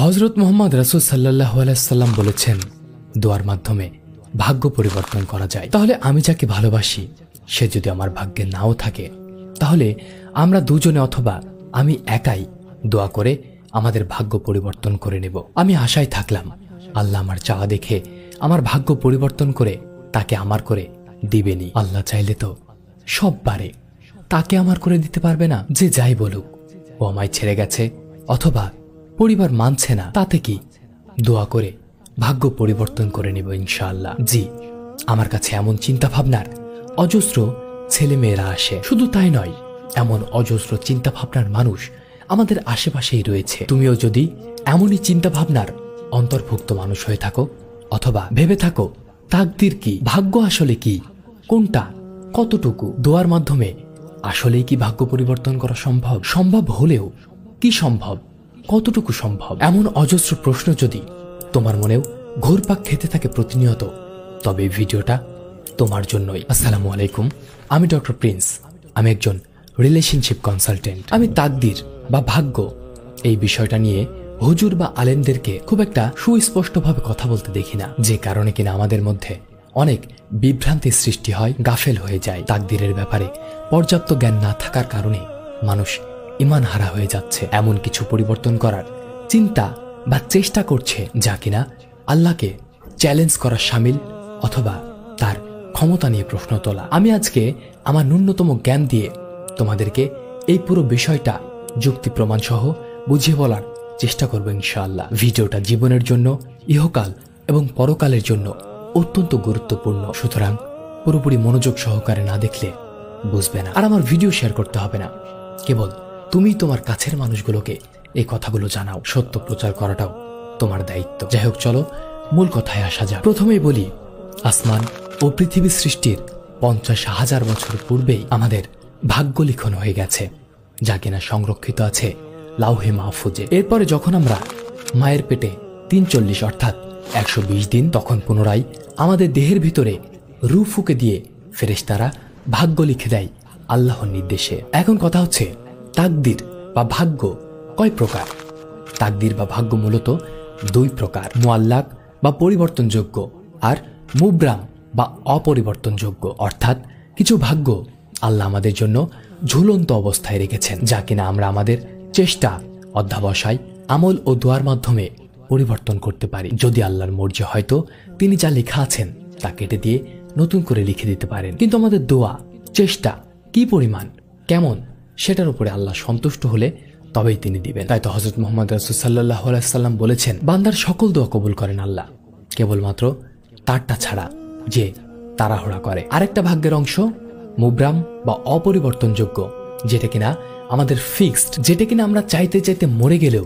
হযরত মুহাম্মদ রাসূল সাল্লাল্লাহু আলাইহি সাল্লাম বলেছেন, দোয়ার মাধ্যমে ভাগ্য পরিবর্তন করা যায়। তাহলে আমি যাকে ভালোবাসি সে যদি আমার ভাগ্যে নাও থাকে, তাহলে আমরা দুজনে অথবা আমি একাই দোয়া করে আমাদের ভাগ্য পরিবর্তন করে নেব। আমি আশায় থাকলাম আল্লাহ আমার চাওয়া দেখে আমার ভাগ্য পরিবর্তন করে তাকে আমার করে দিবেনি। আল্লাহ চাইলে তো সব পারে, তাকে আমার করে দিতে পারবে না? যে যাই বলুক, ও আমায় ছেড়ে গেছে অথবা পরিবার মানছে না, তাতে কি? দোয়া করে ভাগ্য পরিবর্তন করে নেব ইনশাআল্লাহ। জি, আমার কাছে এমন চিন্তা ভাবনার অজস্র ছেলে মেয়েরা আসে। শুধু তাই নয়, এমন অজস্র চিন্তা ভাবনার মানুষ আমাদের আশেপাশেই রয়েছে। তুমিও যদি এমনই চিন্তা ভাবনার অন্তর্ভুক্ত মানুষ হয়ে থাকো অথবা ভেবে থাকো তাকদীর কি, ভাগ্য আসলে কি, কোনটা কতটুকু, দোয়ার মাধ্যমে আসলেই কি ভাগ্য পরিবর্তন করা সম্ভব? সম্ভব হলেও কি সম্ভব, কতটুকু সম্ভব, এমন অজস্র প্রশ্ন যদি তোমার মনেও ঘুরপাক খেতে থাকে প্রতিনিয়ত, তবে ভিডিওটা তোমার জন্যই। আসসালামু আলাইকুম, আমি ডক্টর প্রিন্স। আমি একজন রিলেশনশিপ কনসালটেন্ট। আমি তাকদীর বা ভাগ্য এই বিষয়টা নিয়ে হুজুর বা আলেমদেরকে খুব একটা সুস্পষ্টভাবে কথা বলতে দেখি না, যে কারণে কিনা আমাদের মধ্যে অনেক বিভ্রান্তির সৃষ্টি হয়, গাফেল হয়ে যায়। তাকদীরের ব্যাপারে পর্যাপ্ত জ্ঞান না থাকার কারণে মানুষ ঈমান হারা হয়ে যাচ্ছে, এমন কিছু পরিবর্তন করার চিন্তা বা চেষ্টা করছে যা কিনা আল্লাহকে চ্যালেঞ্জ করা শামিল অথবা তার ক্ষমতা নিয়ে প্রশ্ন তোলা। আমি আজকে আমার ন্যূনতম জ্ঞান দিয়ে তোমাদেরকে এই পুরো বিষয়টা যুক্তি প্রমাণ সহ বুঝিয়ে বলার চেষ্টা করব ইনশাআল্লাহ। ভিডিওটা জীবনের জন্য, ইহকাল এবং পরকালের জন্য অত্যন্ত গুরুত্বপূর্ণ, সুতরাং পুরোপুরি মনোযোগ সহকারে না দেখলে বুঝবে না। আর আমার ভিডিও শেয়ার করতে হবে না, কেবল তুমি তোমার কাছের মানুষগুলোকে এই কথাগুলো জানাও। সত্য প্রচার করাটাও তোমার দায়িত্ব। যাই হোক, চলো মূল কথায় আসা যাক। প্রথমেই বলি, আসমান ও পৃথিবী সৃষ্টির 50,000 বছর পূর্বেই আমাদের ভাগ্য লিখন হয়ে গেছে, যা কিনা সংরক্ষিত আছে লাউহে মাহফুজে। এরপরে যখন আমরা মায়ের পেটে 43 অর্থাৎ 120 দিন, তখন পুনরায় আমাদের দেহের ভিতরে রূহ ফুঁকে দিয়ে ফেরেশতারা ভাগ্য লিখে দেয় আল্লাহর নির্দেশে। এখন কথা হচ্ছে, তাকদীর বা ভাগ্য কয় প্রকার? তাকদীর বা ভাগ্য মূলত দুই প্রকার, মুআল্লাক বা পরিবর্তনযোগ্য আর মুবরাম বা অপরিবর্তনযোগ্য। অর্থাৎ কিছু ভাগ্য আল্লাহ আমাদের জন্য ঝুলন্ত অবস্থায় রেখেছেন, যা কিনা আমরা আমাদের চেষ্টা, অধ্যাবসায়, আমল ও দোয়ার মাধ্যমে পরিবর্তন করতে পারি। যদি আল্লাহর মর্জি হয়তো তিনি যা লেখা আছেন তা কেটে দিয়ে নতুন করে লিখে দিতে পারেন, কিন্তু আমাদের দোয়া, চেষ্টা কি পরিমাণ, কেমন, সেটার উপরে আল্লাহ সন্তুষ্ট হলে তবেই তিনি দিবেন। তাই তো হযরত মুহাম্মদ রাসূল সাল্লাল্লাহু আলাইহি সাল্লাম বলেছেন, বান্দার সকল দোয়া কবুল করেন আল্লাহ, কেবলমাত্র তারটা ছাড়া যে তাড়াহুড়া করে। আরেকটা ভাগ্যের অংশ মুবরাম বা অপরিবর্তনযোগ্য, যেটা কিনা আমাদের ফিক্সড, যেটা কিনা আমরা চাইতে চাইতে মরে গেলেও,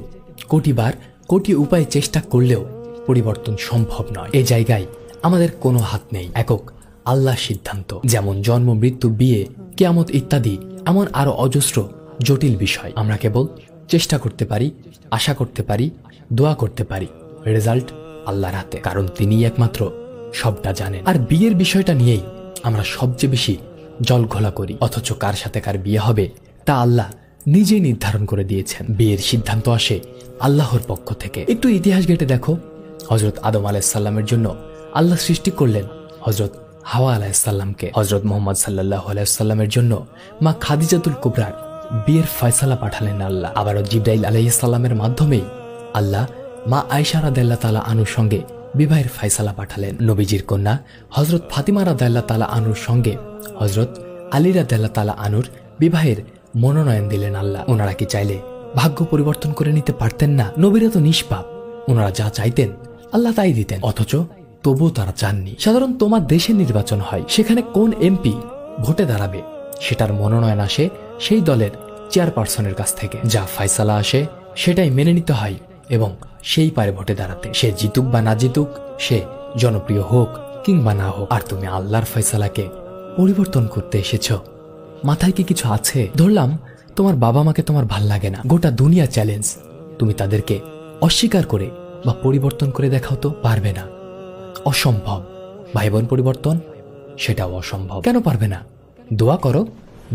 কোটিবার কোটি উপায়ে চেষ্টা করলেও পরিবর্তন সম্ভব নয়। এই জায়গায় আমাদের কোনো হাত নেই, একক আল্লাহর সিদ্ধান্ত। যেমন জন্ম, মৃত্যু, বিয়ে, কিয়ামত ইত্যাদি এমন আরো অজস্র জটিল বিষয়। আমরা কেবল চেষ্টা করতে পারি, আশা করতে পারি, দোয়া করতে পারি, রেজাল্ট আল্লাহর হাতে, কারণ তিনিই একমাত্র সবটা জানেন। আর বিয়ের বিষয়টা নিয়েই আমরা সবচেয়ে বেশি জল ঘোলা করি, অথচ কার সাথে কার বিয়ে হবে তা আল্লাহ নিজেই নির্ধারণ করে দিয়েছেন। বিয়ের সিদ্ধান্ত আসে আল্লাহর পক্ষ থেকে। একটু ইতিহাস ঘেটে দেখো, হযরত আদম আলাইহিস সালামের জন্য আল্লাহ সৃষ্টি করলেন হযরত হাওয়া আলাইহিস সালামকে। হযরত মুহাম্মদ সাল্লাল্লাহু আলাইহি সাল্লামের জন্য মা খাদিজাতুল কুবরার বিয়ের ফয়সালা পাঠালেন আল্লাহ। আবারও জিবরাইল আলাইহিস সালামের মাধ্যমেই আল্লাহ মা আয়েশা রাদিয়াল্লাহু তাআলা আনহুর সঙ্গে বিবাহের ফয়সালা পাঠালেন। নবীজির কন্যা হযরত ফাতিমা রাদিয়াল্লাহু তাআলা আনহুর সঙ্গে হযরত আলী রাদিয়াল্লাহু তাআলা আনহুর বিবাহের মনোনয়ন দিলেন আল্লাহ। ওনারা কি চাইলে ভাগ্য পরিবর্তন করে নিতে পারতেন না? নবীরা তো নিষ্পাপ, ওনারা যা চাইতেন আল্লাহ তাই দিতেন, অথচ তবুও তারা চাননি। সাধারণ তোমার দেশে নির্বাচন হয়, সেখানে কোন এমপি ভোটে দাঁড়াবে সেটার মনোনয়ন আসে সেই দলের চেয়ারপারসনের কাছ থেকে। যা ফয়সালা আসে সেটাই মেনে নিতে হয় এবং সেই পারে ভোটে দাঁড়াতে। সে জিতুক বা না জিতুক, সে জনপ্রিয় হোক কিংবা না হোক। আর তুমি আল্লাহর ফয়সালাকে পরিবর্তন করতে এসেছো, মাথায় কি কিছু আছে? ধরলাম তোমার বাবা মাকে তোমার ভাল লাগে না, গোটা দুনিয়া চ্যালেঞ্জ, তুমি তাদেরকে অস্বীকার করে বা পরিবর্তন করে দেখাও তো? পারবে না, অসম্ভব। ভাই বোন পরিবর্তন, সেটাও অসম্ভব। কেন পারবে না? দোয়া করো,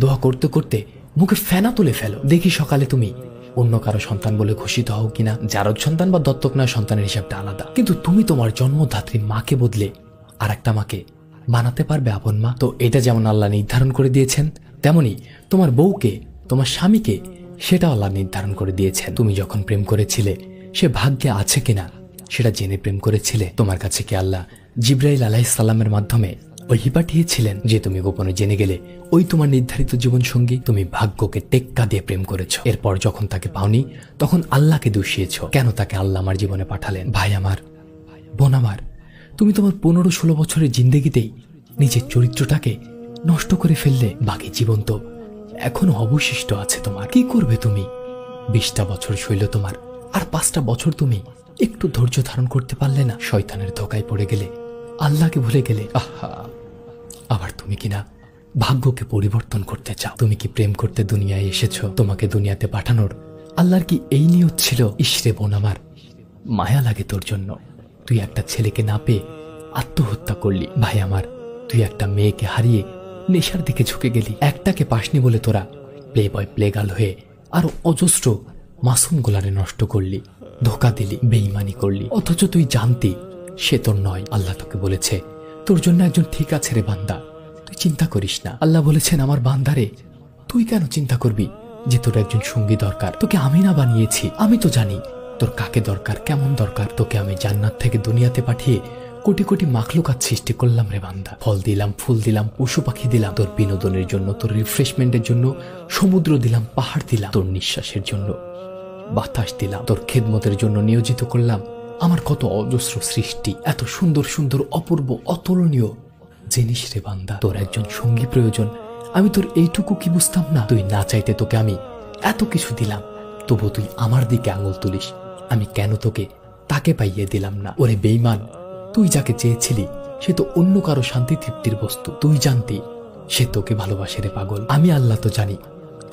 দোয়া করতে করতে মুখে ফেনা তুলে ফেলো, দেখি সকালে তুমি অন্য কারো সন্তান বলে ঘোষিত হও কিনা, জারজ সন্তান বা দত্তক নেওয়া সন্তানের হিসাবটা আলাদা, কিন্তু তুমি তোমার জন্মদাত্রী মাকে বদলে আর একটা মাকে বানাতে পারবে আপন মা? তো এটা যেমন আল্লাহ নির্ধারণ করে দিয়েছেন, তেমনি তোমার বউকে, তোমার স্বামীকে, সেটা আল্লাহ নির্ধারণ করে দিয়েছেন। তুমি যখন প্রেম করেছিলে সে ভাগ্যে আছে কিনা সেটা জেনে প্রেম করেছিলে। তোমার কাছে কি আল্লাহ জিব্রাইল আলাইহিস সালামের মাধ্যমে ওহী পাঠিয়েছিলেন যে তুমি গোপনে জেনে গেলে ওই তোমার নির্ধারিত জীবন সঙ্গী? তুমি ভাগ্যকে টেক্কা দিয়ে প্রেম করেছো, এরপর যখন তাকে পাওনি তখন আল্লাহকে দোষিয়েছ। কেন তাকে আল্লাহ আমার জীবনে পাঠালেন? ভাই আমার, বোন আমার, তুমি তোমার 15-16 বছরের জিন্দেগিতেই নিজের চরিত্রটাকে নষ্ট করে ফেললে। বাকি জীবন তো এখনো অবশিষ্ট আছে তোমার। কি করবে তুমি? 20টা বছর শৈল তোমার, আর 5টা বছর তুমি একটু ধৈর্য ধারণ করতে পারলে না? শয়তানের ধোকায় পড়ে গেলে, আল্লাহকে ভুলে গেলে। আহা, আবার তুমি কিনা ভাগ্যকে পরিবর্তন করতে চাও। তুমি কি প্রেম করতে দুনিয়ায় এসেছো? তোমাকে দুনিয়াতে পাঠানোর আল্লাহর কি এই নিয়ত ছিল? ইসরে বোন আমার, মায়া লাগে তোর জন্য। তুই একটা ছেলেকে না পেয়ে আত্মহত্যা করলি। ভাই আমার, তুই একটা মেয়েকে হারিয়ে নেশার দিকে ঝুঁকে গেলি। একটাকে পাসনি বলে তোরা প্লে বয় প্লেগার্ল হয়ে আরো অজস্র মাসুম গোলারে নষ্ট করলি, ধোকা দিলি, বেঈমানি করলি, অথচ তুই জানতি সে তোর নয়। আল্লাহ তোকে বলেছে তোর জন্য একজন ঠিক আছে রে বান্দা, তুই চিন্তা করিস না। আল্লাহ বলেছেন আমার বান্দারে তুই কেন চিন্তা করবি যে তোর একজন সঙ্গী দরকার? তোকে আমি না বানিয়েছি? আমি তো জানি তোর কাকে দরকার, কেমন দরকার। তোকে আমি জান্নাত থেকে দুনিয়াতে পাঠিয়ে কোটি কোটি মাখলুকাত সৃষ্টি করলাম রে বান্দা। ফল দিলাম, ফুল দিলাম, পশু পাখি দিলাম, তোর বিনোদনের জন্য, তোর রিফ্রেশমেন্টের জন্য সমুদ্র দিলাম, পাহাড় দিলাম, তোর নিঃশ্বাসের জন্য বাতাস দিলাম, তোর খেদমতের জন্য নিয়োজিত করলাম আমার কত অজস্র সৃষ্টি। এত সুন্দর সুন্দর অপূর্ব অতুলনীয় জিনিস রে বান্দা। তোর একজন সঙ্গী প্রয়োজন, আমি তোর এইটুকু কি বুঝতাম না? তুই না চাইতে তোকে আমি এত কিছু দিলাম, তবু তুই আমার দিকে আঙুল তুলিস। আমি কেন তোকে তাকে পাইয়ে দিলাম না? ওরে বেঈমান, তুই যাকে চেয়েছিলি সে তো অন্য কারো শান্তি তৃপ্তির বস্তু। তুই জানতি সে তোকে ভালোবাসে রে পাগল। আমি আল্লাহ তো জানি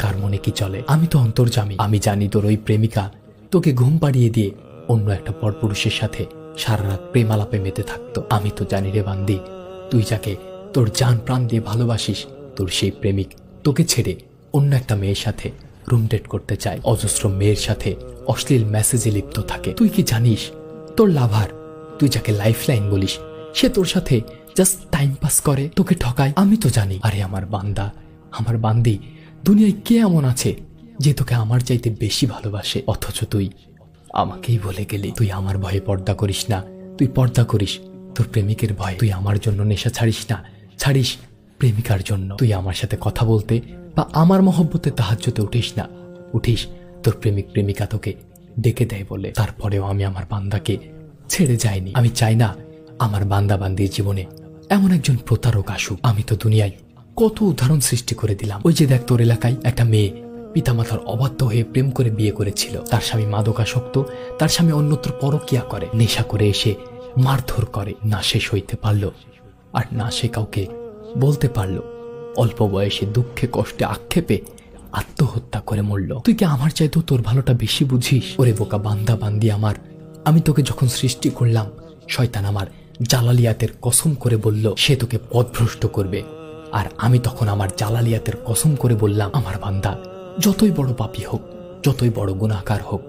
কার মনে কি চলে, আমি তো অন্তর্যামী। আমি জানি তোর ওই প্রেমিকা তোকে ঘুম পাড়িয়ে দিয়ে অন্য একটা পরপুরুষের সাথে সারা রাত প্রেম আলাপে মেতে থাকতো। আমি তো জানি রে বান্দি, তুই যাকে তোর জান প্রাণ দিয়ে ভালোবাসিস, তোর সেই প্রেমিক তোকে ছেড়ে অন্য একটা মেয়ের সাথে রুম ডেট করতে চায়, অজস্র মেয়ের সাথে অশ্লীল মেসেজে লিপ্ত থাকে। তুই কি জানিস তোর লাভার, তুই যাকে লাইফ লাইন বলিস, সে তোর সাথে জাস্ট টাইম পাস করে, তোকে ঠকায়? আমি তো জানি। আরে আমার বান্দা, আমার বান্দি, দুনিয়ায় কে এমন আছে যে তোকে আমার চাইতে বেশি ভালোবাসে? অথচ তুই আমাকেই ভুলে গেলি। তুই আমার ভয়ে পর্দা করিস না, তুই পর্দা করিস তোর প্রেমিকের ভয়ে। তুই আমার জন্য নেশা ছাড়িস না, ছাড়িস প্রেমিকার জন্য। তুই আমার সাথে কথা বলতে বা আমার মহব্বতে তাহাজ্জুদে উঠিস না, উঠিস তোর প্রেমিক প্রেমিকা তোকে ডেকে দেয় বলে। তারপরেও আমি আমার বান্দাকে ছেড়ে যাইনি। আমি চাই না আমার বান্দা বান্দির জীবনে এমন একজন প্রতারক আসুক। আমি তো দুনিয়ায় কত উদাহরণ সৃষ্টি করে দিলাম। ওই যে দেখ, তোর এলাকায় একটা মেয়ে পিতামাতার অবাধ্য হয়ে প্রেম করে বিয়ে করেছিল। তার স্বামী মাদকাসক্ত, তার স্বামী অন্যত্র পরকিয়া করে, নেশা করে এসে মারধর করে। না সে সইতে পারল, আর না সে কাউকে বলতে পারল। অল্প বয়সে দুঃখে কষ্টে আক্ষেপে আত্মহত্যা করে মরল। তুই কি আমার চাইতেও তোর ভালোটা বেশি বুঝিস? ওরে বোকা বান্দা বান্দি আমার, আমি তোকে যখন সৃষ্টি করলাম, শয়তান আমার জালালিয়াতের কসম করে বলল সে তোকে পথভ্রষ্ট করবে। আর আমি তখন আমার জালালিয়াতের কসম করে বললাম, আমার বান্দা যতই বড় পাপী হোক, যতই বড় গুনাহগার হোক,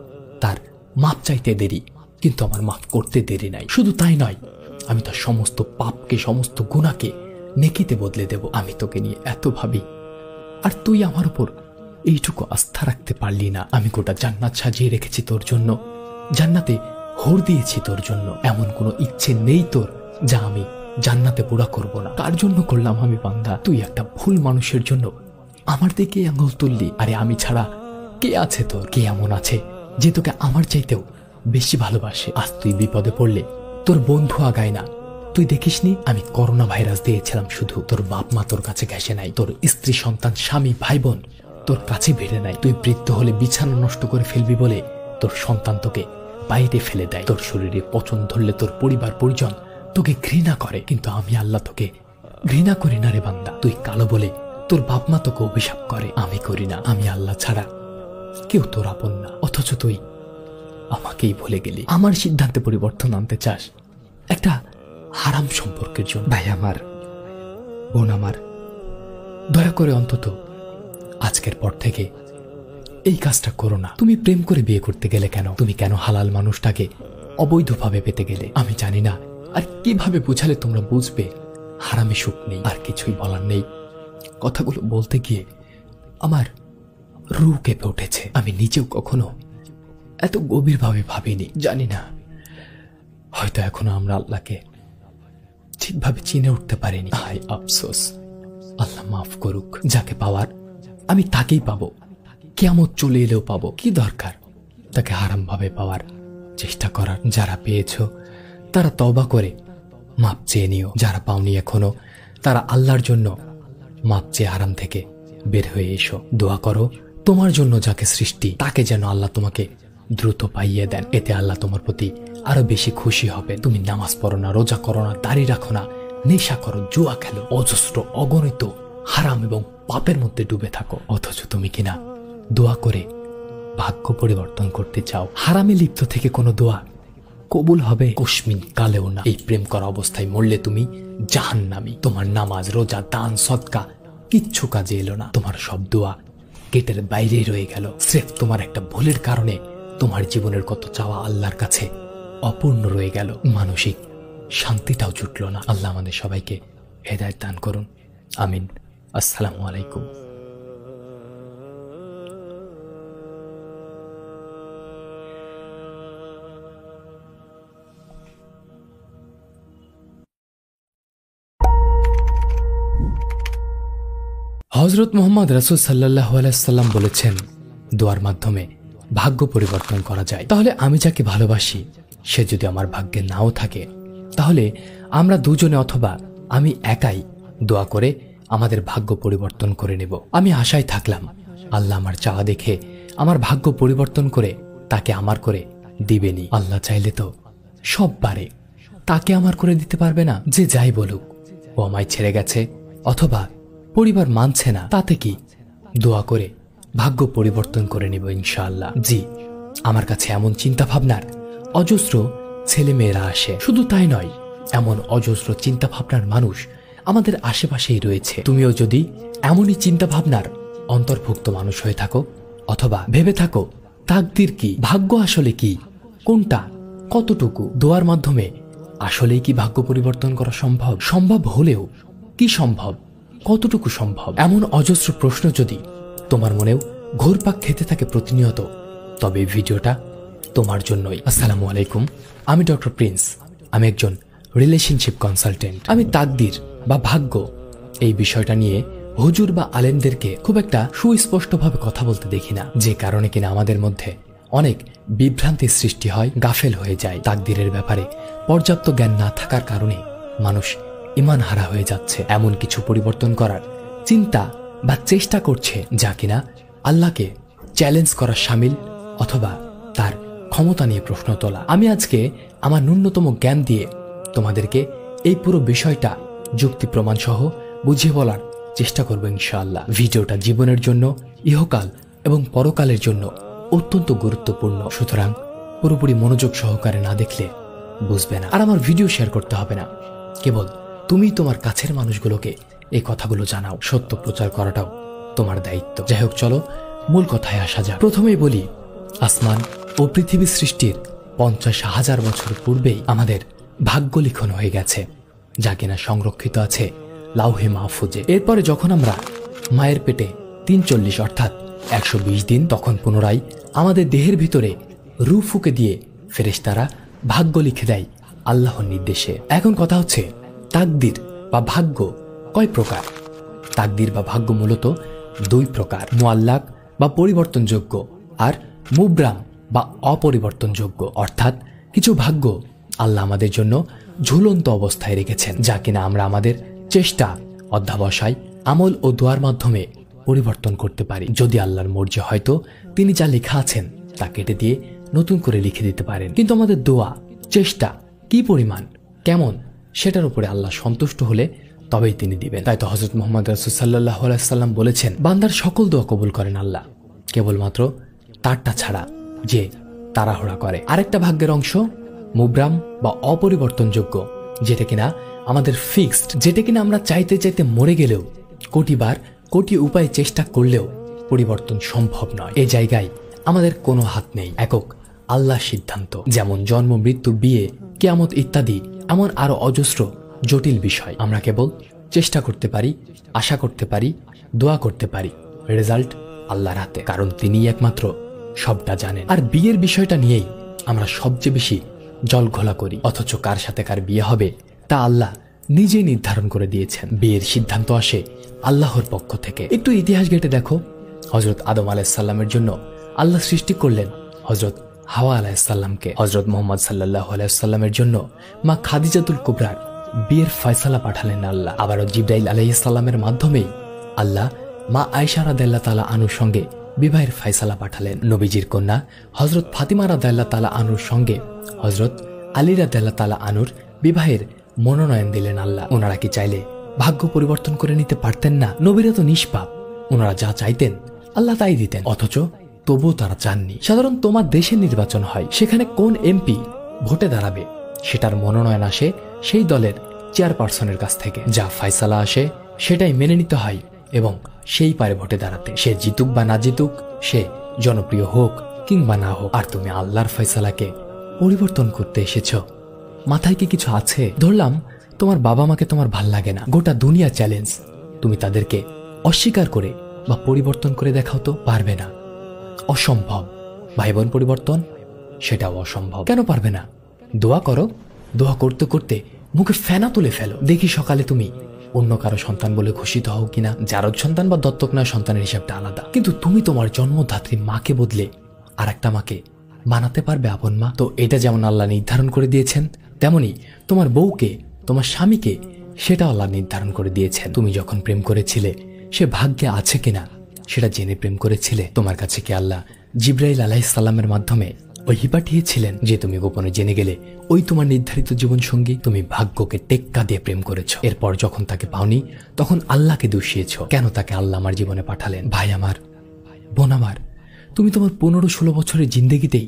তার মাপ চাইতে দেরি, কিন্তু আমার মাফ করতে দেরি নাই। শুধু তাই নয়, আমি তার সমস্ত পাপকে, সমস্ত গুনাহকে নেকিতে বদলে দেব। আমি তোকে নিয়ে এত ভাবি, আর তুই আমার উপর এইটুকু আস্থা রাখতে পারলি না। আমি গোটা জান্নাত সাজিয়ে রেখেছি তোর জন্য, জান্নাতে হোর দিয়েছি তোর জন্য। এমন কোনো ইচ্ছে নেই তোর যা আমি জান্নাতে পুরা করব না। কার জন্য করলাম আমি বান্দা? তুই একটা ভুল মানুষের জন্য আমার দিকে আঙুল তুললি। আরে আমি ছাড়া কে আছে তোর? কে এমন আছে যে তোকে আমার চাইতেও বেশি ভালোবাসে? আজ তুই বিপদে পড়লে তোর বন্ধু আগায় না। তুই দেখিসনি আমি করোনা ভাইরাস দিয়েছিলাম, শুধু তোর বাপ মা তোর কাছে ঘেসে নাই, তোর স্ত্রী সন্তান স্বামী ভাই বোন তোর কাছে ভিড়ে নাই। তুই বৃদ্ধ হলে বিছানা নষ্ট করে ফেলবি বলে তোর সন্তান তোকে বাইরে ফেলে দেয়। তোর শরীরে পচন ধরলে তোর পরিবার পরিজন তোকে ঘৃণা করে, কিন্তু আমি আল্লাহ তোকে ঘৃণা করি না রে বান্দা। তুই কালো বলে তোর বাপ মা তোকে অভিশাপ করে, আমি করি না। আমি আল্লাহ ছাড়া কেউ তোর আপন না, অথচ তুই আমাকেই ভুলে গেলি। আমার সিদ্ধান্তে পরিবর্তন আনতে চাস একটা হারাম সম্পর্কের জন্য। ভাই আমার, বোন আমার, দয়া করে অন্তত আজকের পর থেকে এই কাজটা করো না। তুমি প্রেম করে বিয়ে করতে গেলে কেন? তুমি কেন হালাল মানুষটাকে অবৈধভাবে পেতে গেলে? আমি জানি না আর কিভাবে বুঝালে তোমরা বুঝবে হারামে সুখ নেই। আর কিছুই বলার নেই। কথাগুলো বলতে গিয়ে আমার রুহ কেঁপে উঠেছে। আমি নিজেও কখনো এত গভীরভাবে ভাবিনি। জানি না, হয়তো এখনো আমরা আল্লাহকে ঠিকভাবে চিনে উঠতে পারিনি। হায় আফসোস, আল্লাহ মাফ করুক। যাকে পাওয়ার আমি তাকেই পাবো, কিয়ামত চলে এলেও পাবো। কি দরকার তাকে হারাম ভাবে পাওয়ার চেষ্টা করার? যারা পেয়েছ তারা তওবা করে মাপ চেয়ে নিও। যারা পাওনি এখনো, তারা আল্লাহর জন্য মাপ চেয়ে হারাম থেকে বের হয়ে এসো। দোয়া করো তোমার জন্য যাকে সৃষ্টি তাকে যেন আল্লাহ তোমাকে দ্রুত পাইয়ে দেন। এতে আল্লাহ তোমার প্রতি আরো বেশি খুশি হবে। তুমি নামাজ পড়ো না, রোজা করো না, দাড়ি রাখো না, নেশা করো, জুয়া খেলো, অজস্র অগণিত হারাম এবং পাপের মধ্যে ডুবে থাকো, অথচ তুমি কিনা দোয়া করে ভাগ্য পরিবর্তন করতে চাও। হারামে লিপ্ত থেকে কোনো দোয়া কবুল হবে কুসমিন কালেও না। এই প্রেম করা অবস্থায় মরলে তুমি জাহান্নামী। তোমার নামাজ, রোজা, দান, সদকা কিচ্ছু কাজে এলো না। তোমার সব দোয়া গেটের বাইরেই রয়ে গেল। স্রেফ তোমার একটা ভুলের কারণে তোমার জীবনের কত চাওয়া আল্লাহর কাছে অপূর্ণ রয়ে গেল। মানসিক শান্তিটাও জুটল না। আল্লাহ আমাদের সবাইকে হেদায়েত দান করুন, আমিন। আসসালামু আলাইকুম। হযরত মুহাম্মদ রাসূল সাল্লাল্লাহু আলাইহি সাল্লাম বলেছেন, দোয়ার মাধ্যমে ভাগ্য পরিবর্তন করা যায়। তাহলে আমি যাকে ভালোবাসি সে যদি আমার ভাগ্যে নাও থাকে, তাহলে আমরা দুজনে অথবা আমি একাই দোয়া করে আমাদের ভাগ্য পরিবর্তন করে নেব। আমি আশায় থাকলাম আল্লাহ আমার চাওয়া দেখে আমার ভাগ্য পরিবর্তন করে তাকে আমার করে দিবেনি। আল্লাহ চাইলে তো সব পারে, তাকে আমার করে দিতে পারবে না? যে যাই বলুক, ও আমায় ছেড়ে গেছে অথবা পরিবার মানছে না, তাতে কি? দোয়া করে ভাগ্য পরিবর্তন করে নিব ইনশাআল্লাহ। জি, আমার কাছে এমন চিন্তা ভাবনার অজস্র ছেলে মেয়েরা আসে। শুধু তাই নয়, এমন অজস্র চিন্তা ভাবনার মানুষ আমাদের আশেপাশেই রয়েছে। তুমিও যদি এমনই চিন্তা ভাবনার অন্তর্ভুক্ত মানুষ হয়ে থাকো অথবা ভেবে থাকো তাকদীর কি, ভাগ্য আসলে কি, কোনটা কতটুকু, দোয়ার মাধ্যমে আসলেই কি ভাগ্য পরিবর্তন করা সম্ভব? সম্ভব হলেও কি সম্ভব, কতটুকু সম্ভব? এমন অজস্র প্রশ্ন যদি তোমার মনেও ঘুরপাক খেতে থাকে প্রতিনিয়ত, তবে ভিডিওটা তোমার জন্যই। আসসালামু আলাইকুম, আমি ডক্টর প্রিন্স। আমি একজন রিলেশনশিপ কনসালটেন্ট। আমি তাকদীর বা ভাগ্য এই বিষয়টা নিয়ে হুজুর বা আলেমদেরকে খুব একটা সুস্পষ্টভাবে কথা বলতে দেখি না, যে কারণে কিনা আমাদের মধ্যে অনেক বিভ্রান্তির সৃষ্টি হয়, গাফেল হয়ে যায়। তাকদীরের ব্যাপারে পর্যাপ্ত জ্ঞান না থাকার কারণে মানুষ ঈমান হারা হয়ে যাচ্ছে। এমন কিছু পরিবর্তন করার চিন্তা বা চেষ্টা করছে যা কিনা আল্লাহকে চ্যালেঞ্জ করা শামিল অথবা তার ক্ষমতা নিয়ে প্রশ্ন তোলা। আমি আজকে আমার ন্যূনতম জ্ঞান দিয়ে তোমাদেরকে এই পুরো বিষয়টা যুক্তি প্রমাণ সহ বুঝিয়ে বলার চেষ্টা করব ইনশাআল্লাহ। ভিডিওটা জীবনের জন্য, ইহকাল এবং পরকালের জন্য অত্যন্ত গুরুত্বপূর্ণ, সুতরাং পুরোপুরি মনোযোগ সহকারে না দেখলে বুঝবে না। আর আমার ভিডিও শেয়ার করতে হবে না, কেবল তুমি তোমার কাছের মানুষগুলোকে এই কথাগুলো জানাও। সত্য প্রচার করাটাও তোমার দায়িত্ব। যাই হোক, চলো মূল কথায় আসা যাক। প্রথমেই বলি, আসমান ও পৃথিবী সৃষ্টির 50,000 বছর পূর্বেই আমাদের ভাগ্য লিখন হয়ে গেছে, যা কিনা সংরক্ষিত আছে লাউহে মাহফুজে। এরপরে যখন আমরা মায়ের পেটে 43 অর্থাৎ 120 দিন, তখন পুনরায় আমাদের দেহের ভিতরে রূহ ফুঁকে দিয়ে ফেরেশতারা ভাগ্য লিখে দেয় আল্লাহর নির্দেশে। এখন কথা হচ্ছে, তাকদীর বা ভাগ্য কয় প্রকার? তাকদীর বা ভাগ্য মূলত দুই প্রকার, মুআল্লাক বা পরিবর্তনযোগ্য আর মুবরাম বা অপরিবর্তনযোগ্য। অর্থাৎ কিছু ভাগ্য আল্লাহ আমাদের জন্য ঝুলন্ত অবস্থায় রেখেছেন, যা কিনা আমরা আমাদের চেষ্টা, অধ্যাবসায়, আমল ও দোয়ার মাধ্যমে পরিবর্তন করতে পারি। যদি আল্লাহর মর্জি হয়তো তিনি যা লেখা আছেন তা কেটে দিয়ে নতুন করে লিখে দিতে পারেন, কিন্তু আমাদের দোয়া, চেষ্টা কি পরিমাণ, কেমন, সেটার উপরে আল্লাহ সন্তুষ্ট হলে তবেই তিনি দিবেন। তাই তো হযরত মুহাম্মদ রাসূল সাল্লাল্লাহু আলাইহি সাল্লাম বলেছেন, বান্দার সকল দোয়া কবুল করেন আল্লাহ, কেবলমাত্র তারটা ছাড়া যে তাড়াহুড়া করে। আরেকটা ভাগ্যের অংশ মুবরাম বা অপরিবর্তনযোগ্য, যেটা কিনা আমাদের ফিক্সড, যেটা কিনা আমরা চাইতে চাইতে মরে গেলেও, কোটিবার কোটি উপায়ে চেষ্টা করলেও পরিবর্তন সম্ভব নয়। এই জায়গায় আমাদের কোনো হাত নেই, একক আল্লাহর সিদ্ধান্ত। যেমন জন্ম, মৃত্যু, বিয়ে, কিয়ামত ইত্যাদি এমন আরো অজস্র জটিল বিষয়। আমরা কেবল চেষ্টা করতে পারি, আশা করতে পারি, দোয়া করতে পারি। রেজাল্ট আল্লাহর হাতে, কারণ তিনিই একমাত্র সবটা জানেন। আর বিয়ের বিষয়টা নিয়েই আমরা সবচেয়ে বেশি জল ঘোলা করি, অথচ কার সাথে কার বিয়ে হবে তা আল্লাহ নিজেই নির্ধারণ করে দিয়েছেন। বিয়ের সিদ্ধান্ত আসে আল্লাহর পক্ষ থেকে। একটু ইতিহাস ঘেটে দেখো, হযরত আদম আলাইহিসসালামের জন্য আল্লাহ সৃষ্টি করলেন হযরত হাওয়া আলাইহিসসালামকে। হযরত মুহাম্মদ সাল্লাল্লাহু আলাইহি ওয়াসাল্লামের জন্য মা খাদিজাতুল কুবরার বিয়ের ফয়সালা পাঠালেন আল্লাহ। আবারও জিবরাইল আলাইহিস সালামের মাধ্যমেই আল্লাহ মা আয়েশা রাদিয়াল্লাহু তাআলা আনহুর সঙ্গে বিবাহের ফয়সালা পাঠালেন। নবীজির কন্যা হযরত ফাতিমা রাদিয়াল্লাহু তাআলা আনহুর সঙ্গে হযরত আলী রাদিয়াল্লাহু তাআলা আনহুর বিবাহের মনোনয়ন দিলেন আল্লাহ। ওনারা কি চাইলে ভাগ্য পরিবর্তন করে নিতে পারতেন না? নবীরা তো নিষ্পাপ, ওনারা যা চাইতেন আল্লাহ তাই দিতেন, অথচ তবুও তারা চাননি। সাধারণ তোমার দেশের নির্বাচন হয়, সেখানে কোন এমপি ভোটে দাঁড়াবে সেটার মনোনয়ন আসে সেই দলের চেয়ারপারসনের কাছ থেকে। যা ফয়সালা আসে সেটাই মেনে নিতে হয় এবং সেই পারে ভোটে দাঁড়াতে। সে জিতুক বা না জিতুক, সে জনপ্রিয় হোক কিংবা না হোক। আর তুমি আল্লাহর ফয়সালাকে পরিবর্তন করতে এসেছো, মাথায় কি কিছু আছে? ধরলাম তোমার বাবা মাকে তোমার ভাল লাগে না, গোটা দুনিয়া চ্যালেঞ্জ, তুমি তাদেরকে অস্বীকার করে বা পরিবর্তন করে দেখাও তো? পারবে না, অসম্ভব। ভাই বোন পরিবর্তন, সেটাও অসম্ভব। কেন পারবে না? দোয়া করো, দোয়া করতে করতে মুখে ফেনা তুলে ফেলো, দেখি সকালে তুমি অন্য কারো সন্তান বলে ঘোষিত হও কিনা। জারজ সন্তান বা দত্তক নয়, সন্তানের হিসাবটা আলাদা। কিন্তু তুমি তোমার জন্মদাত্রী মাকে বদলে আর একটা মাকে বানাতে পারবে আপন মা? তো এটা যেমন আল্লাহ নির্ধারণ করে দিয়েছেন, তেমনি তোমার বউকে, তোমার স্বামীকে, সেটা আল্লাহ নির্ধারণ করে দিয়েছেন। তুমি যখন প্রেম করেছিলে সে ভাগ্যে আছে কিনা সেটা জেনে প্রেম করেছিলে। তোমার কাছে কি আল্লাহ জিবরাইল আলাইহিস সালামের মাধ্যমে ওহী পাঠিয়েছিলেন যে তুমি গোপনে জেনে গেলে ওই তোমার নির্ধারিত জীবন সঙ্গী? তুমি ভাগ্যকে টেক্কা দিয়ে প্রেম করেছো, এরপর যখন তাকে পাওনি তখন আল্লাহকে দোষিয়েছ। কেন তাকে আল্লাহ আমার জীবনে পাঠালেন? ভাই আমার, বোন আমার, তুমি তোমার 15-16 বছরের জিন্দেগিতেই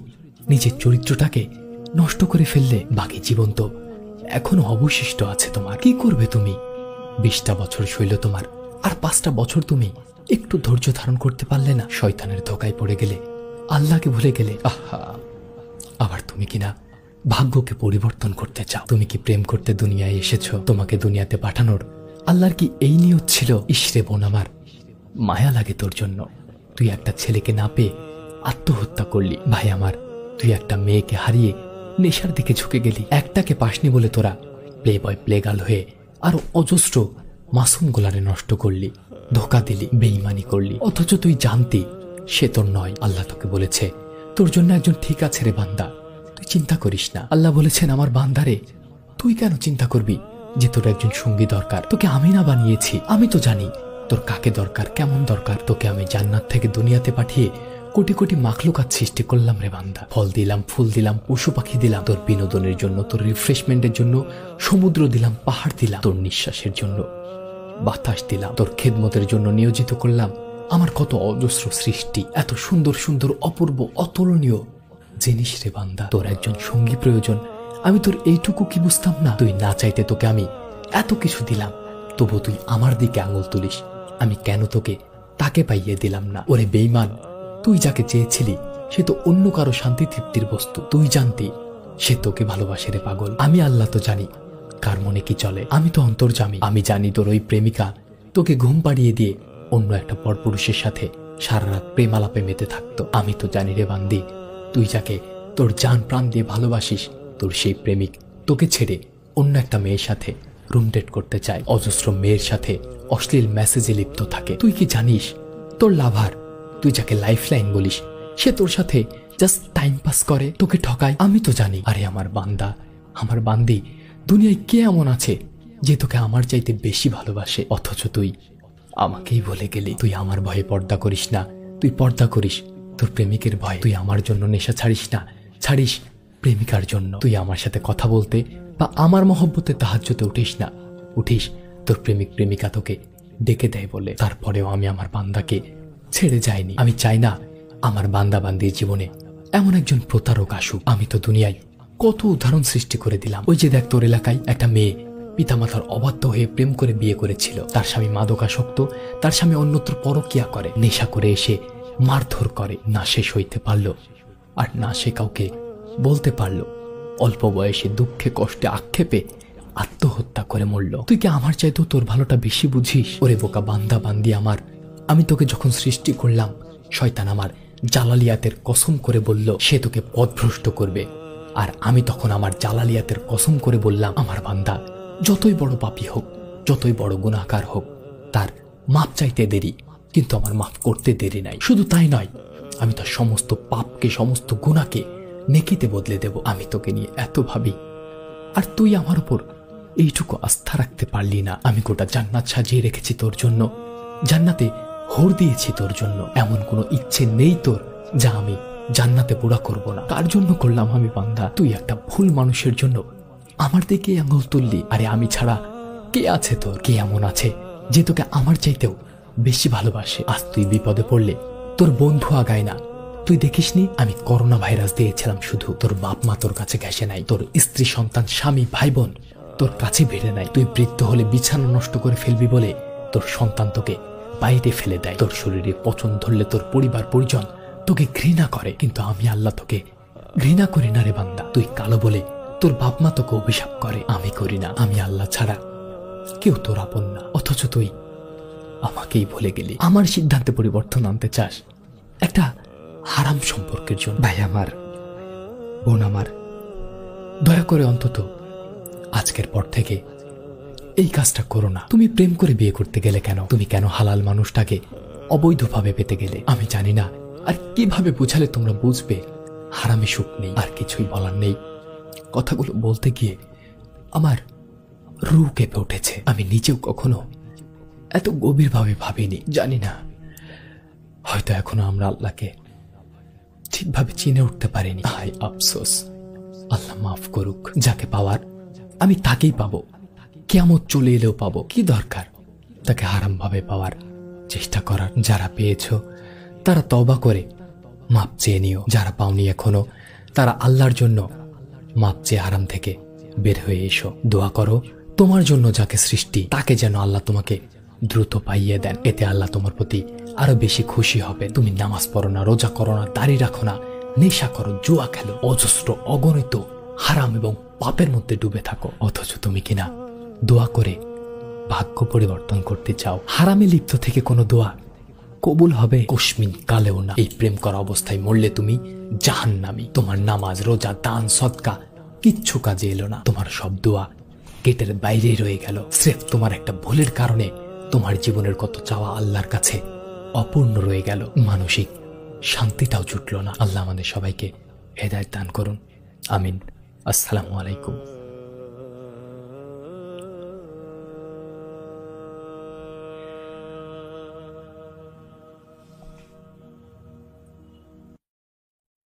নিজের চরিত্রটাকে নষ্ট করে ফেললে। বাকি জীবন তো এখনো অবশিষ্ট আছে তোমার। কি করবে তুমি? 20টা বছর শৈল তোমার, আর 5টা বছর তুমি একটু ধৈর্য ধারণ করতে পারলে না? শয়তানের ধোকায় পড়ে গেলে, আল্লাহকে ভুলে গেলে। আহা, আবার তুমি কিনা ভাগ্যকে পরিবর্তন করতে চাও? তুমি কি প্রেম করতে দুনিয়ায় এসেছো? তোমাকে দুনিয়াতে পাঠানোর আল্লাহর কি এই নিয়ত ছিল? ইসরে বোন আমার, মায়া লাগে তোর জন্য, তুই একটা ছেলেকে না পেয়ে আত্মহত্যা করলি। ভাই আমার, তুই একটা মেয়েকে হারিয়ে নেশার দিকে ঝুঁকে গেলি। একটাকে পাসনি বলে তোরা প্লে বয় প্লে গার্ল হয়ে আরো অজস্র মাসুম গোলারে নষ্ট করলি, ধোকা দিলি, বেঈমানি করলি, অথচ তুই জানতি সে তোর নয়। আল্লাহ তোকে বলেছে তোর জন্য একজন ঠিক আছে রে বান্দা, তুই চিন্তা করিস না। আল্লাহ বলেছেন আমার বান্দারে, তুই কেন চিন্তা করবি যে তোর একজন সঙ্গী দরকার? তোকে আমি না বানিয়েছি? আমি তো জানি তোর কাকে দরকার, কেমন দরকার। তোকে আমি জান্নাত থেকে দুনিয়াতে পাঠিয়ে কোটি কোটি মাখলুকাত সৃষ্টি করলাম রে বান্দা। ফল দিলাম, ফুল দিলাম, পশু পাখি দিলাম, তোর বিনোদনের জন্য, তোর রিফ্রেশমেন্টের জন্য সমুদ্র দিলাম, পাহাড় দিলাম, তোর নিঃশ্বাসের জন্য বাতাস দিলাম, তোর খেদমতের জন্য নিয়োজিত করলাম আমার কত অজস্র সৃষ্টি। এত সুন্দর সুন্দর, অপূর্ব, অতুলনীয় জিনিস রে বান্দা। তোর একজন সঙ্গী প্রয়োজন, আমি তোর এইটুকু কি বুঝতাম না? তুই না চাইতে তোকে আমি এত কিছু দিলাম, তবু তুই আমার দিকে আঙুল তুলিস। আমি কেন তোকে তাকে পাইয়ে দিলাম না? ওরে বেঈমান, তুই যাকে চেয়েছিলি সে তো অন্য কারো শান্তি তৃপ্তির বস্তু। তুই জানতি সে তোকে ভালোবাসে রে পাগল। আমি আল্লাহ তো জানি কার মনে কি চলে, আমি তো অন্তর্যামী। আমি জানি তোর ওই প্রেমিকা তোকে ঘুম পাড়িয়ে দিয়ে অন্য একটা পরপুরুষের সাথে সারা রাত প্রেম আলাপে মেতে থাকতো। আমি তো জানি রে বান্দি, তুই যাকে তোর জান প্রাণ দিয়ে ভালোবাসিস, তোর সেই প্রেমিক তোকে ছেড়ে অন্য একটা মেয়ের সাথে রুম ডেট করতে চায়, অজস্র মেয়ের সাথে অশ্লীল মেসেজে লিপ্ত থাকে। তুই কি জানিস তোর লাভার, তুই যাকে লাইফ লাইন বলিস, সে তোর সাথে জাস্ট টাইম পাস করে, তোকে ঠকায়? আমি তো জানি। আরে আমার বান্দা, আমার বান্দি, দুনিয়ায় কে এমন আছে যে তোকে আমার চাইতে বেশি ভালোবাসে? অথচ তুই আমাকেই বলে গেলি। তুই আমার ভয়ে পর্দা করিস না, তুই পর্দা করিস তোর প্রেমিকের ভয়ে। তুই আমার জন্য নেশা ছাড়িস না, ছাড়িস প্রেমিকার জন্য। তুই আমার সাথে কথা বলতে বা আমার মহব্বতে তাহাজ্জুদে উঠিস না, উঠিস তোর প্রেমিক প্রেমিকা তোকে ডেকে দেয় বলে। তারপরেও আমি আমার বান্দাকে ছেড়ে যাইনি। আমি চাই না আমার বান্দা বান্দির জীবনে এমন একজন প্রতারক আসুক। আমি তো দুনিয়ায় কত উদাহরণ সৃষ্টি করে দিলাম। ওই যে দেখ, তোর এলাকায় একটা মেয়ে পিতামাতার অবাধ্য হয়ে প্রেম করে বিয়ে করেছিল। তার স্বামী মাদকাসক্ত, তার স্বামী অন্যত্র পরকিয়া করে, নেশা করে এসে মারধর করে। না সে সইতে পারল, আর না সে কাউকে বলতে পারল। অল্প বয়সে দুঃখে কষ্টে আক্ষেপে আত্মহত্যা করে মরল। তুই কি আমার চাইতেও তোর ভালোটা বেশি বুঝিস? ওরে বোকা বান্দা বান্দি আমার, আমি তোকে যখন সৃষ্টি করলাম, শয়তান আমার জালালিয়াতের কসম করে বলল সে তোকে পথভ্রষ্ট করবে। আর আমি তখন আমার জালালিয়াতের কসম করে বললাম, আমার বান্দা যতই বড় পাপী হোক, যতই বড় গুনাহগার হোক, তার মাপ চাইতে দেরি, কিন্তু আমার মাফ করতে দেরি নাই। শুধু তাই নয়, আমি তার সমস্ত পাপকে, সমস্ত গুনাহকে নেকিতে বদলে দেব। আমি তোকে নিয়ে এত ভাবি, আর তুই আমার উপর এইটুকু আস্থা রাখতে পারলি না। আমি গোটা জান্নাত সাজিয়ে রেখেছি তোর জন্য, জান্নাতে হোর দিয়েছি তোর জন্য। এমন কোনো ইচ্ছে নেই তোর যা আমি জান্নাতে পুরা করব না। কার জন্য করলাম আমি বান্দা? তুই একটা ভুল মানুষের জন্য আমার দিকে আঙুল তুললি। আরে আমি ছাড়া কে আছে তোর? কে এমন আছে যে তোকে আমার চাইতেও বেশি ভালোবাসে? আজ তুই বিপদে পড়লে তোর বন্ধু আগায় না। তুই দেখিসনি আমি করোনা ভাইরাস দিয়েছিলাম, শুধু তোর বাপ মা তোর কাছে ঘেসে নাই, তোর স্ত্রী সন্তান স্বামী ভাই বোন তোর কাছে ভিড়ে নাই। তুই বৃদ্ধ হলে বিছানা নষ্ট করে ফেলবি বলে তোর সন্তান তোকে বাইরে ফেলে দেয়। তোর শরীরে পচন ধরলে তোর পরিবার পরিজন তোকে ঘৃণা করে, কিন্তু আমি আল্লাহ তোকে ঘৃণা করি না রে বান্দা। তুই কালো বলে তোর বাপ মা তোকে অভিশাপ করে, আমি করি না। আমি আল্লাহ ছাড়া কেউ তোর আপন না, অথচ তুই আমাকেই ভুলে গেলি। আমার সিদ্ধান্তে পরিবর্তন আনতে চাস একটা হারাম সম্পর্কের জন্য। ভাই আমার, বোন আমার, দয়া করে অন্তত আজকের পর থেকে এই কাজটা করো না। তুমি প্রেম করে বিয়ে করতে গেলে কেন? তুমি কেন হালাল মানুষটাকে অবৈধভাবে পেতে গেলে? আমি জানি না, আর কিভাবে বুঝালে তোমরা বুঝবে হারামে সুখ নেই। আর কিছুই বলার নেই। কথাগুলো বলতে গিয়ে আমার রুহ কেঁপে উঠেছে। আমি নিজেও কখনো এত গভীরভাবে ভাবিনি। জানি না, হয়তো এখনো আমরা আল্লাহকে ঠিকভাবে চিনে উঠতে পারিনি। হায় আফসোস, আল্লাহ মাফ করুক। যাকে পাওয়ার আমি তাকেই পাবো, কিয়ামত চলে এলেও পাবো। কি দরকার তাকে হারাম ভাবে পাওয়ার চেষ্টা করার? যারা পেয়েছ তারা তওবা করে মাপ চেয়ে নিও। যারা পাওনি এখনো, তারা আল্লাহর জন্য মাপ চেয়ে হারাম থেকে বের হয়ে এসো। দোয়া করো তোমার জন্য যাকে সৃষ্টি, তাকে যেন আল্লাহ তোমাকে দ্রুত পাইয়ে দেন। এতে আল্লাহ তোমার প্রতি আরো বেশি খুশি হবে। তুমি নামাজ পড়ো না, রোজা করো না, দাড়ি রাখো না, নেশা করো, জুয়া খেলো, অজস্র অগণিত হারাম এবং পাপের মধ্যে ডুবে থাকো, অথচ তুমি কিনা দোয়া করে ভাগ্য পরিবর্তন করতে চাও। হারামে লিপ্ত থেকে কোনো দোয়া কবুল হবে কুসমিন কালেও না। এই প্রেম করা অবস্থায় মরলে তুমি জাহান্নামী। তোমার নামাজ, রোজা, দান, সদকা কিচ্ছু কাজে এলো না। তোমার সব দোয়া গেটের বাইরে রয়ে গেল। স্রেফ তোমার একটা ভুলের কারণে তোমার জীবনের কত চাওয়া আল্লাহর কাছে অপূর্ণ রয়ে গেল। মানসিক শান্তিটাও জুটল না। আল্লাহ আমাদের সবাইকে হেদায়েত দান করুন, আমিন। আসসালামু আলাইকুম।